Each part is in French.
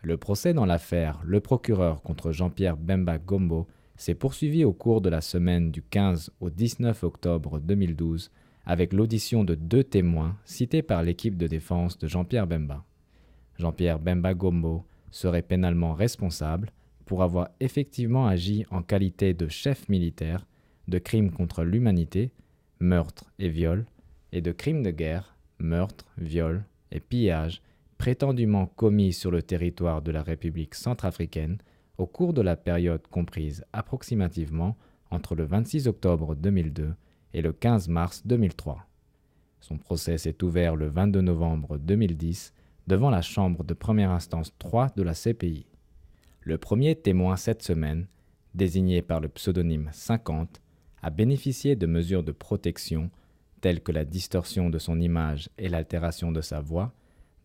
Le procès dans l'affaire Le Procureur contre Jean-Pierre Bemba Gombo s'est poursuivi au cours de la semaine du 15 au 19 octobre 2012 avec l'audition de 2 témoins cités par l'équipe de défense de Jean-Pierre Bemba. Jean-Pierre Bemba Gombo serait pénalement responsable pour avoir effectivement agi en qualité de chef militaire de crimes contre l'humanité, meurtre et viol, et de crimes de guerre, meurtre, viol et pillage prétendument commis sur le territoire de la République centrafricaine au cours de la période comprise approximativement entre le 26 octobre 2002 et le 15 mars 2003. Son procès s'est ouvert le 22 novembre 2010 devant la Chambre de première instance 3 de la CPI. Le premier témoin cette semaine, désigné par le pseudonyme 50, a bénéficié de mesures de protection telles que la distorsion de son image et l'altération de sa voix,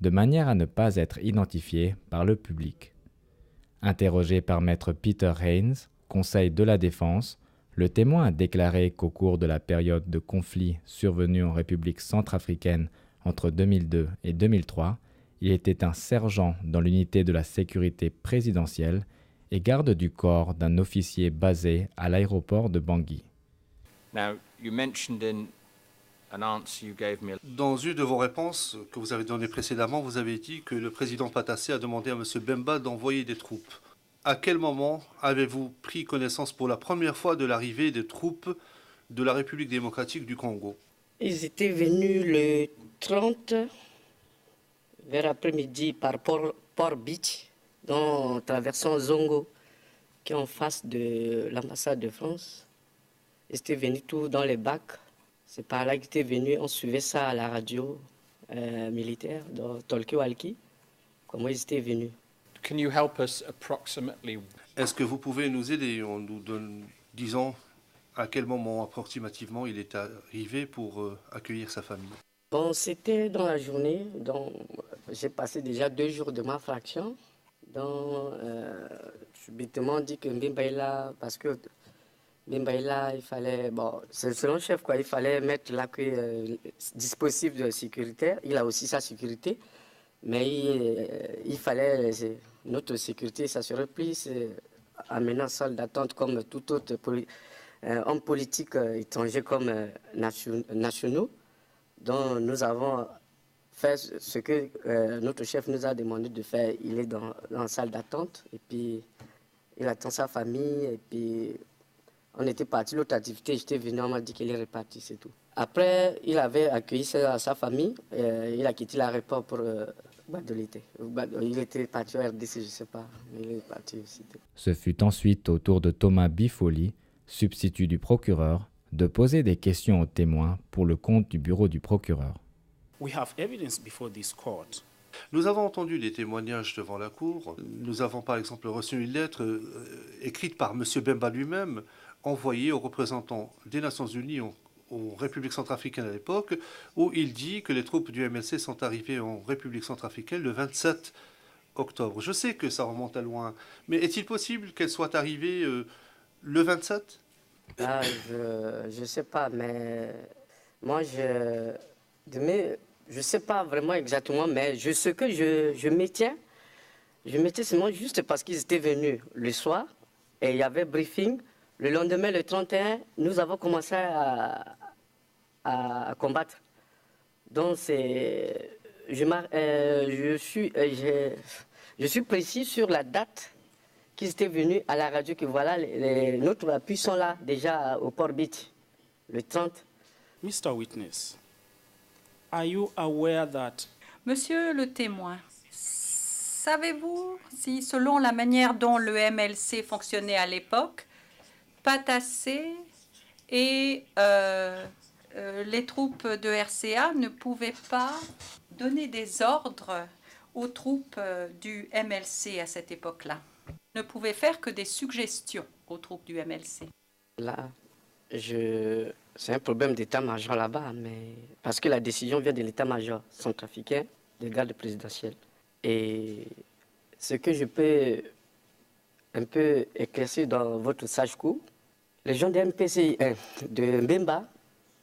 de manière à ne pas être identifié par le public. Interrogé par maître Peter Haynes, conseil de la défense, le témoin a déclaré qu'au cours de la période de conflit survenue en République centrafricaine entre 2002 et 2003, il était un sergent dans l'unité de la sécurité présidentielle et garde du corps d'un officier basé à l'aéroport de Bangui. Now, you mentioned in an answer you gave me. Dans une de vos réponses que vous avez données précédemment, vous avez dit que le président Patassé a demandé à M. Bemba d'envoyer des troupes. À quel moment avez-vous pris connaissance pour la première fois de l'arrivée des troupes de la République démocratique du Congo? Ils étaient venus le 30 vers après-midi par Port Beach, en traversant Zongo, qui est en face de l'ambassade de France. Ils étaient venus tous dans les bacs. C'est par là qu'ils étaient venus. On suivait ça à la radio militaire dans Tolki-Walki. Comment ils étaient venus. Can you help us approximately? Est-ce que vous pouvez nous aider en nous disant à quel moment approximativement il est arrivé pour accueillir sa famille? Bon, c'était dans la journée. J'ai passé déjà 2 jours de ma fraction. Subitement, on dit que Mbemba est là parce que Mbemba est là, il fallait, bon, c'est selon le chef, quoi, il fallait mettre dispositif de sécurité. Il a aussi sa sécurité, mais il fallait notre sécurité, ça serait plus amenant salle d'attente comme tout autre homme politique étranger comme nationaux. Donc nous avons fait ce que notre chef nous a demandé de faire. Il est dans la salle d'attente et puis il attend sa famille et puis on était parti l'autre activité, j'étais venu, on m'a dit qu'il est reparti, c'est tout. Après, il avait accueilli sa famille, il a quitté l'aéroport pour Badolité. Il était parti au RDC, je ne sais pas, mais il est parti aussi. Ce fut ensuite au tour de Thomas Bifoli, substitut du procureur, de poser des questions aux témoins pour le compte du bureau du procureur. We have evidence before this court. Nous avons entendu des témoignages devant la cour. Nous avons par exemple reçu une lettre écrite par M. Bemba lui-même, envoyée aux représentants des Nations Unies en République centrafricaine à l'époque, où il dit que les troupes du MLC sont arrivées en République centrafricaine le 27 octobre. Je sais que ça remonte à loin, mais est-il possible qu'elles soient arrivées le 27 ? Ah, je ne sais pas, mais moi, je ne sais pas vraiment exactement, mais ce que je maintiens seulement juste parce qu'ils étaient venus le soir et il y avait briefing. Le lendemain, le 31, nous avons commencé à combattre. Donc, je suis précis sur la date qu'ils étaient venus à la radio, que voilà, notre appui sont là déjà au Port Beach, le 30. Mr. Witness, are you aware that... Monsieur le témoin, savez-vous si, selon la manière dont le MLC fonctionnait à l'époque, Patassé et les troupes de RCA ne pouvaient pas donner des ordres aux troupes du MLC à cette époque-là? Ne pouvaient faire que des suggestions aux troupes du MLC? Là, c'est un problème d'état-major là-bas, mais parce que la décision vient de l'état-major centrafricain, des gardes présidentiels. Et ce que je peux un peu éclaircir dans votre sage coup, les gens de MPC, de Mbemba,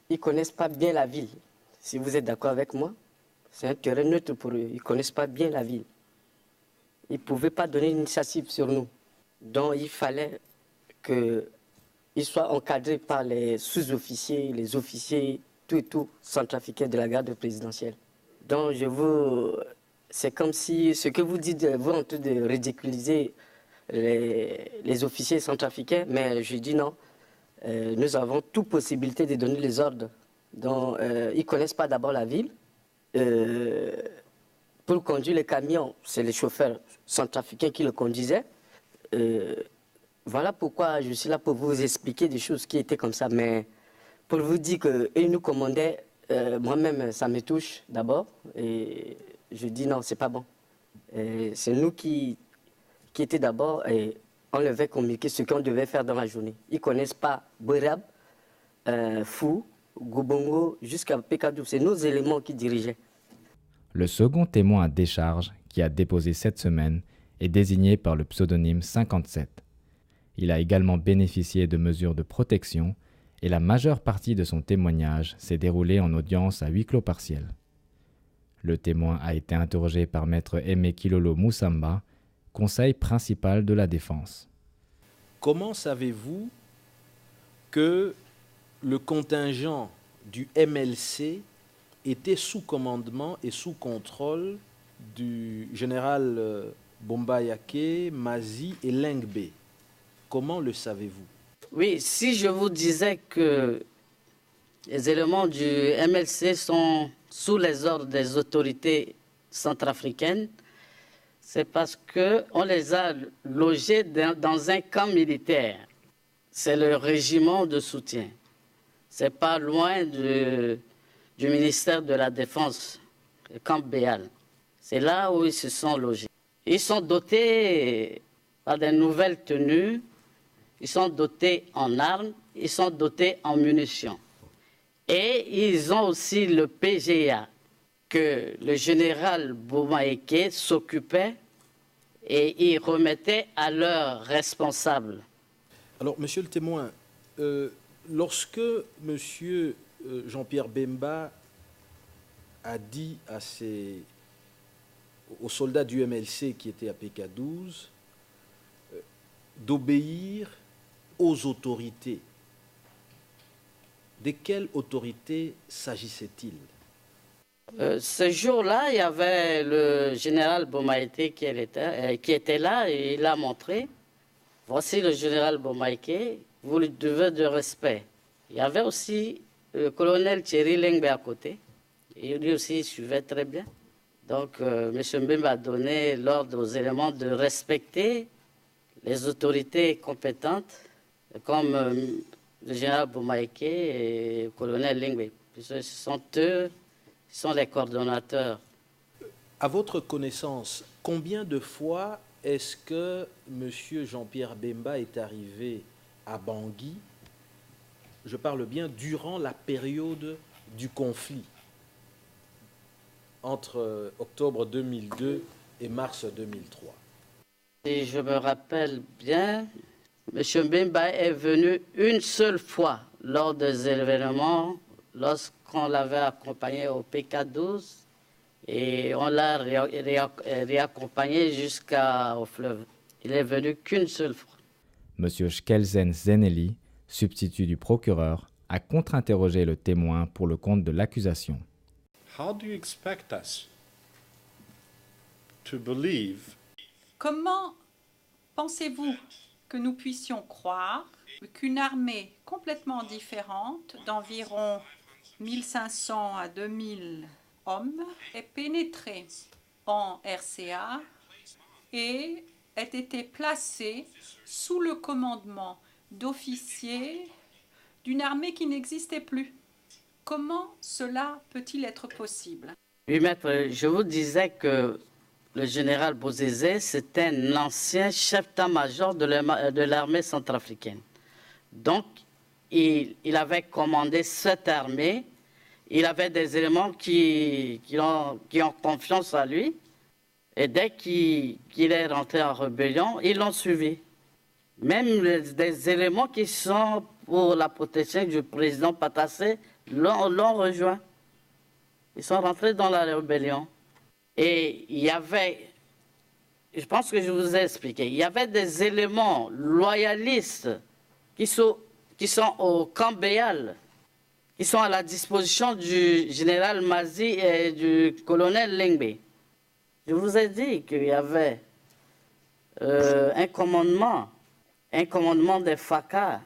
ils ne connaissent pas bien la ville. Si vous êtes d'accord avec moi, c'est un terrain neutre pour eux. Ils ne connaissent pas bien la ville. il ne pouvait pas donner l'initiative sur nous. Donc il fallait qu'il soit encadré par les sous-officiers, les officiers, tout centrafricains de la garde présidentielle. Donc c'est comme si ce que vous dites, vous en train de ridiculiser les officiers centrafricains, mais je dis non. Nous avons toute possibilité de donner les ordres. Donc ils ne connaissent pas d'abord la ville. Pour conduire les camions, c'est les chauffeurs centrafricains qui le conduisaient. Voilà pourquoi je suis là pour vous expliquer des choses qui étaient comme ça. Mais pour vous dire qu'ils nous commandaient, moi-même, ça me touche d'abord. Et je dis non, c'est pas bon. C'est nous qui étaient d'abord, et on devait communiquer ce qu'on devait faire dans la journée. Ils ne connaissent pas Bouérab, Fou, Goubongo, jusqu'à Pekadou. C'est nos éléments qui dirigeaient. Le second témoin à décharge, qui a déposé cette semaine, est désigné par le pseudonyme 57. Il a également bénéficié de mesures de protection et la majeure partie de son témoignage s'est déroulée en audience à huis clos partiel. Le témoin a été interrogé par maître Aimé Kilolo Moussamba, conseil principal de la défense. Comment savez-vous que le contingent du MLC était sous commandement et sous contrôle du général Bomba Yaké, Mazi et Lengbe? Comment le savez-vous? Oui, si je vous disais que les éléments du MLC sont sous les ordres des autorités centrafricaines, c'est parce qu'on les a logés dans un camp militaire. C'est le régiment de soutien. C'est pas loin du ministère de la Défense, le camp Béal. C'est là où ils se sont logés. Ils sont dotés par des nouvelles tenues, ils sont dotés en armes, ils sont dotés en munitions. Et ils ont aussi le PGA, que le général Boumaïké s'occupait et il remettait à leurs responsables. Alors, monsieur le témoin, lorsque monsieur Jean-Pierre Bemba a dit aux soldats du MLC qui étaient à PK12 d'obéir aux autorités, de quelle autorité s'agissait-il? Ce jour-là, il y avait le général Bomaïté qui était là et il a montré. Voici le général Bomaïté, vous lui devez de respect. Il y avait aussi le colonel Thierry Lengbe à côté. Et lui aussi, il suivait très bien. Donc, M. Mbemba a donné l'ordre aux éléments de respecter les autorités compétentes, comme le général Bomaïké et le colonel Lengbe. Ce sont eux qui sont les coordonnateurs. À votre connaissance, combien de fois est-ce que M. Jean-Pierre Bemba est arrivé à Bangui? Je parle bien durant la période du conflit entre octobre 2002 et mars 2003. Si je me rappelle bien, M. Bemba est venu une seule fois lors des événements, lorsqu'on l'avait accompagné au PK12 et on l'a réaccompagné jusqu'au fleuve. Il est venu qu'une seule fois. M. Shkelzen Zeneli, substitut du procureur, a contre-interrogé le témoin pour le compte de l'accusation. How do you expect us to believe? Comment pensez-vous que nous puissions croire qu'une armée complètement différente, d'environ 1500 à 2000 hommes, ait pénétré en RCA et ait été placée sous le commandement d'officiers d'une armée qui n'existait plus? Comment cela peut-il être possible? Oui, maître, je vous disais que le général Bozézé, c'était un ancien chef d'état-major de l'armée centrafricaine. Donc, il avait commandé cette armée. Il avait des éléments qui ont confiance en lui. Et dès qu'il est rentré en rébellion, ils l'ont suivi. Même des éléments qui sont pour la protection du président Patassé l'ont rejoint. Ils sont rentrés dans la rébellion. Et il y avait je pense que je vous ai expliqué. Il y avait des éléments loyalistes qui sont au camp Béal, qui sont à la disposition du général Mazi et du colonel Lengbe. Je vous ai dit qu'il y avait un commandement des FACA.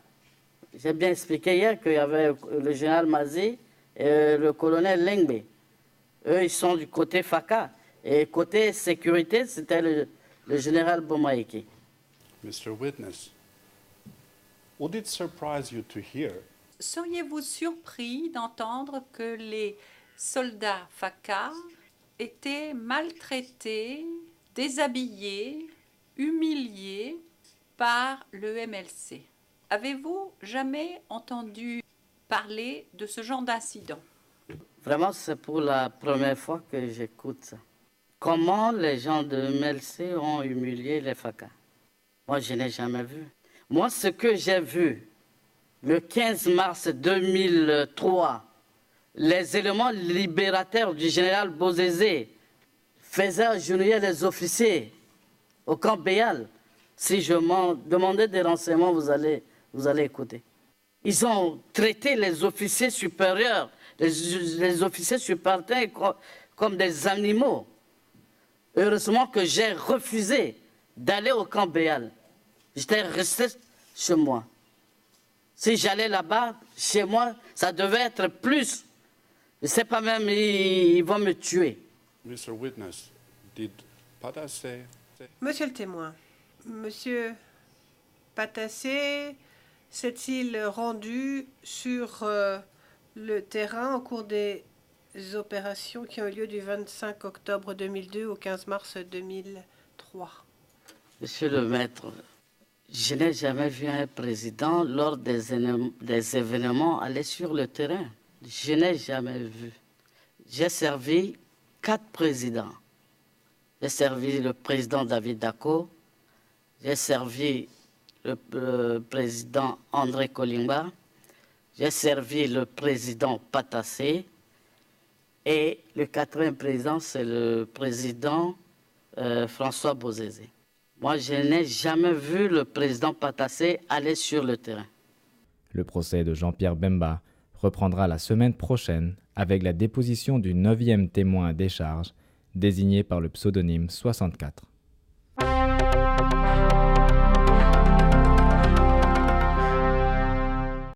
J'ai bien expliqué hier qu'il y avait le général Mazi et le colonel Lengbe. Eux, ils sont du côté FACA. Et côté sécurité, c'était le général Bomaïki. Mr. Witness, would it surprise you to hear Seriez-vous surpris d'entendre que les soldats FACA étaient maltraités, déshabillés, humiliés par le MLC? Avez-vous jamais entendu parler de ce genre d'incident? Vraiment, c'est pour la première fois que j'écoute ça. Comment les gens de MLC ont humilié les FACA? Moi, je n'ai jamais vu. Moi, ce que j'ai vu, le 15 mars 2003, les éléments libérateurs du général Bozézé faisaient agenouiller les officiers au camp Béal. Si je m'en demandais des renseignements, vous allez écouter. Ils ont traité les officiers supérieurs, les officiers subalternes comme des animaux. Heureusement que j'ai refusé d'aller au camp Béal. J'étais resté chez moi. Si j'allais là-bas, chez moi, ça devait être plus. Je ne sais pas même, ils vont me tuer. Mr. Witness, did Patassé Monsieur le témoin, Monsieur Patassé s'est-il rendu sur le terrain au cours des opérations qui ont eu lieu du 25 octobre 2002 au 15 mars 2003? Monsieur le maître, je n'ai jamais vu un président lors des événements aller sur le terrain. Je n'ai jamais vu. J'ai servi 4 présidents. J'ai servi le président David Dako, j'ai servi le président André Kolimba, j'ai servi le président Patassé et le 4e président, c'est le président François Bozézé. Moi, je n'ai jamais vu le président Patassé aller sur le terrain. Le procès de Jean-Pierre Bemba reprendra la semaine prochaine avec la déposition du 9e témoin à décharge, désigné par le pseudonyme 64.